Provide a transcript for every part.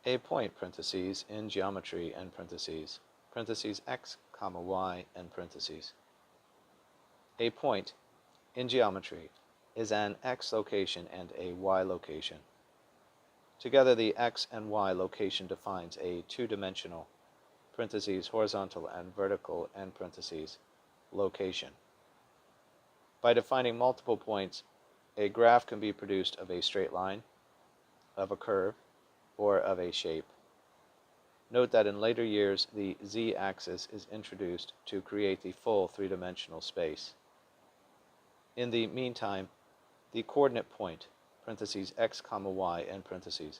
A point, parentheses, in geometry, end parentheses, parentheses x, comma, y, end parentheses. A point, in geometry, is an x location and a y location. Together, the x and y location defines a two-dimensional, parentheses, horizontal and vertical, end parentheses, location. By defining multiple points, a graph can be produced of a straight line, of a curve, or of a shape. Note that in later years, the z-axis is introduced to create the full three-dimensional space. In the meantime, the coordinate point, parentheses x, comma, y, end parentheses,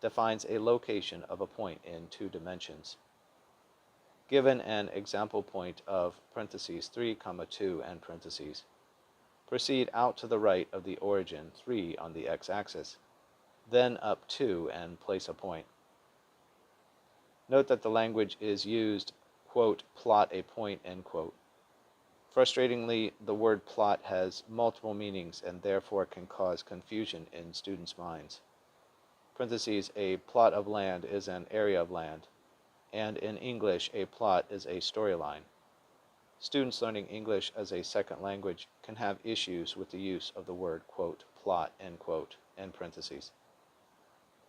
defines a location of a point in two dimensions. Given an example point of parentheses 3, 2, end parentheses, proceed out to the right of the origin 3 on the x-axis, then up 2 and place a point. Note that the language is used, quote, plot a point, end quote. Frustratingly, the word plot has multiple meanings and therefore can cause confusion in students' minds. Parentheses, a plot of land is an area of land, and in English, a plot is a storyline. Students learning English as a second language can have issues with the use of the word, quote, plot, end quote, end parentheses.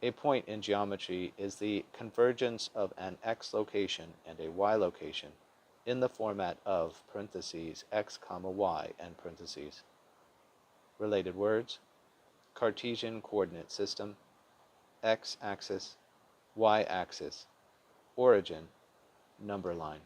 A point in geometry is the convergence of an x location and a y location in the format of parentheses x, comma, y, end parentheses. Related words: Cartesian Coordinate System, x-axis, y-axis, origin, number line.